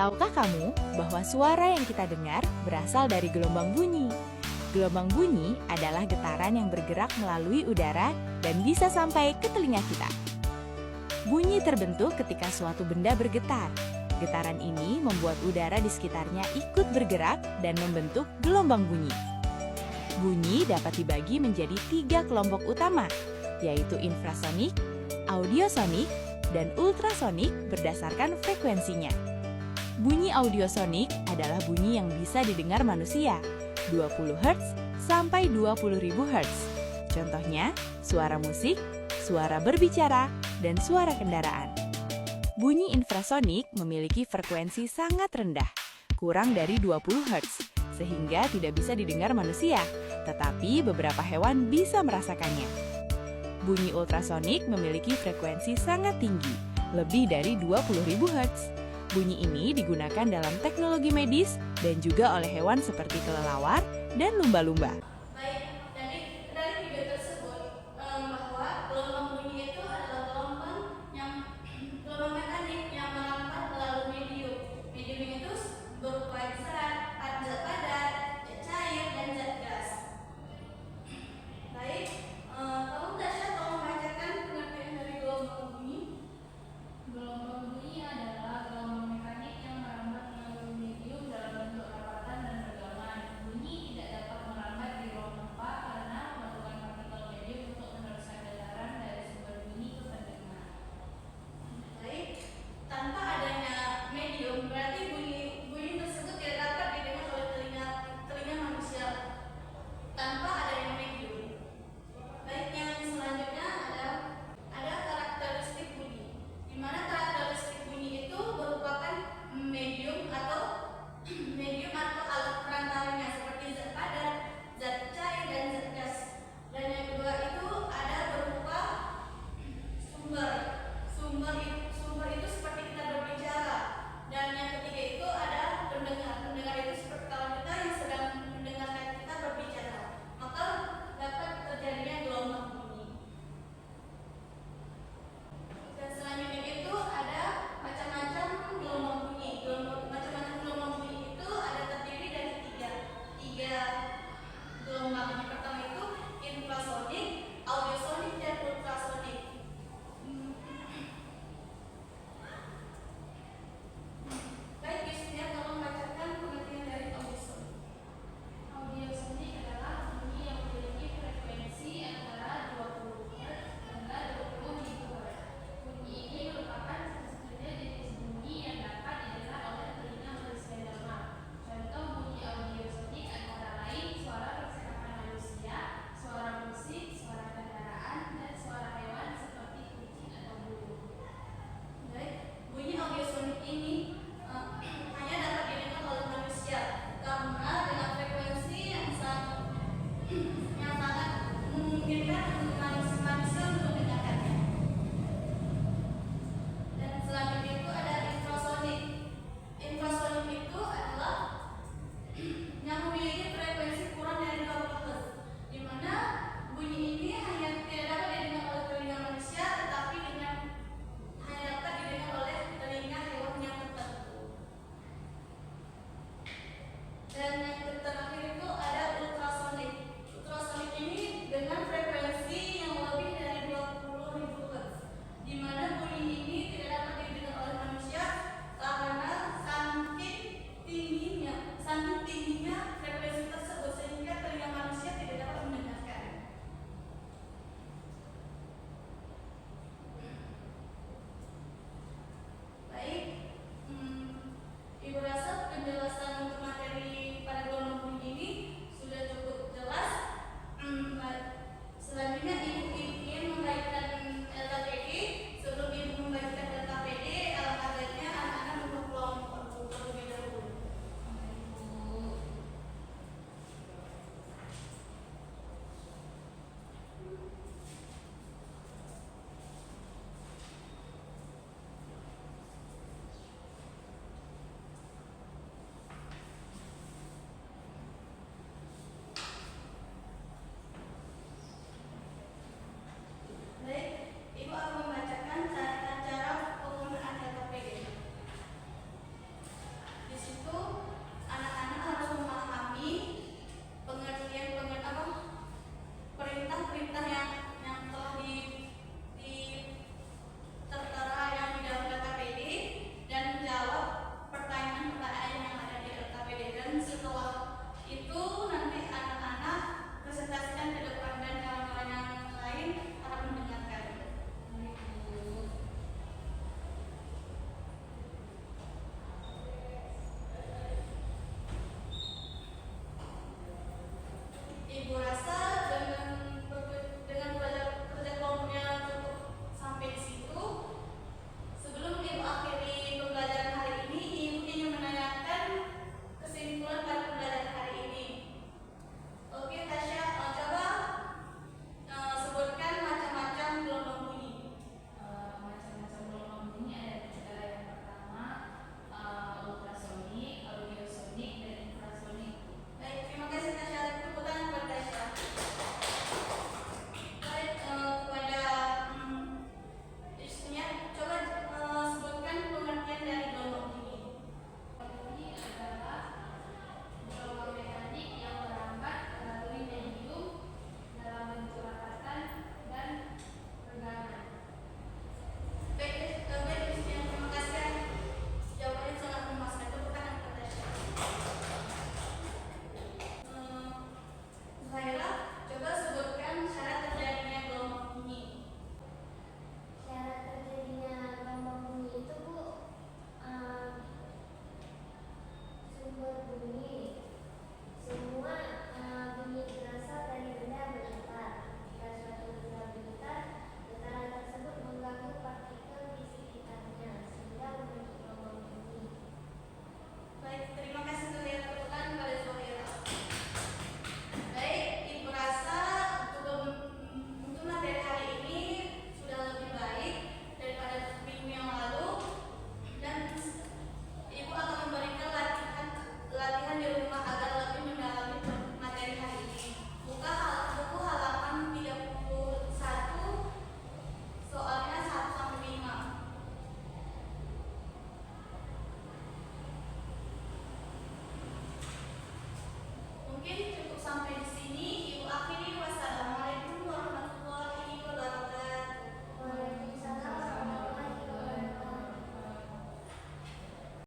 Tahukah kamu bahwa suara yang kita dengar berasal dari gelombang bunyi? Gelombang bunyi adalah getaran yang bergerak melalui udara dan bisa sampai ke telinga kita. Bunyi terbentuk ketika suatu benda bergetar. Getaran ini membuat udara di sekitarnya ikut bergerak dan membentuk gelombang bunyi. Bunyi dapat dibagi menjadi 3 kelompok utama, yaitu infrasonik, audiosonik, dan ultrasonik berdasarkan frekuensinya. Bunyi audiosonik adalah bunyi yang bisa didengar manusia, 20 Hz sampai 20.000 Hz. Contohnya, suara musik, suara berbicara, dan suara kendaraan. Bunyi infrasonik memiliki frekuensi sangat rendah, kurang dari 20 Hz, sehingga tidak bisa didengar manusia, tetapi beberapa hewan bisa merasakannya. Bunyi ultrasonik memiliki frekuensi sangat tinggi, lebih dari 20.000 Hz. Bunyi ini digunakan dalam teknologi medis dan juga oleh hewan seperti kelelawar dan lumba-lumba. Baik, dari video tersebut bahwa gelombang bunyi itu adalah gelombang mekanik yang merambat melalui medium. Medium itu berupa zat padat, zat cair, dan zat gas. Baik, tolong Tasya membacakan pengertian dari gelombang bunyi. Gelombang bunyi adalah gelombang mekanik yang merambat melalui medium dalam bentuk rapatan dan regangan. Bunyi tidak dapat merambat di ruang hampa karena memerlukan partikel medium untuk meneruskan getaran dari sumber bunyi ke pendengar. Baik, tanpa adanya medium berarti bunyi tersebut tidak dapat didengar oleh telinga manusia. Tanpa adanya medium. Baik, yang selanjutnya ada karakteristik bunyi. Di mana karakteristik bunyi itu merupakan medium atau alat perantaranya seperti zat padat, zat cair, dan zat gas. Dan yang kedua itu ada berupa sumber. Sumber itu seperti kita berbicara. Dan yang ketiga itu ada pendengar. Pendengar itu seperti kalau kita yang sedang mendengarkan kita berbicara, maka dapat terjadinya gelombang bunyi. Dan selanjutnya itu ada macam-macam gelombang bunyi. Macam-macam gelombang bunyi itu ada terdiri dari tiga gelombang. Yang pertama itu infrasonik, audiosonik, dan ultrasonik. Baik, Yustia, tolong bacakan pengertian dari audiosonik. Audiosonik adalah bunyi yang memiliki frekuensi antara 20 Hz hingga 20 GHz. Bunyi ini merupakan satu-satunya jenis bunyi yang dapat didengar oleh telinga manusia normal. Contoh bunyi audiosonik antara lain suara percakapan manusia, suara musik, suara kendaraan, dan suara hewan seperti kucing atau burung. Baik, bunyi audiosonik ini hanya dapat didengar oleh manusia karena dengan frekuensi yang sangat memungkinkan untuk manusia untuk mendengarkannya. Dan selanjutnya itu ada infrasonik. Infrasonik itu adalah yang memiliki frekuensi kurang dari 20 Hz, di mana bunyi ini hanya tidak dapat didengar oleh telinga manusia, tetapi hanya dapat didengar oleh telinga hewan yang tertentu. Dan yang terakhir itu ada ultrasonik. Ultrasonik ini dengan frekuensi yang lebih dari 20.000 Hz, di mana bunyi ini tidak dapat didengar oleh manusia karena saking tingginya frekuensi tersebut sehingga telinga manusia tidak dapat mendengarkan. Baik, Ibu rasa penjelasan untuk materi pada gelombang bunyi ini sudah cukup jelas. Selanjutnya Ibu ingin membagikan LKPD. Sebelum Ibu membagikan LKPD, alangkah baiknya anak-anak memperkelompok terlebih dahulu. Ibu rasa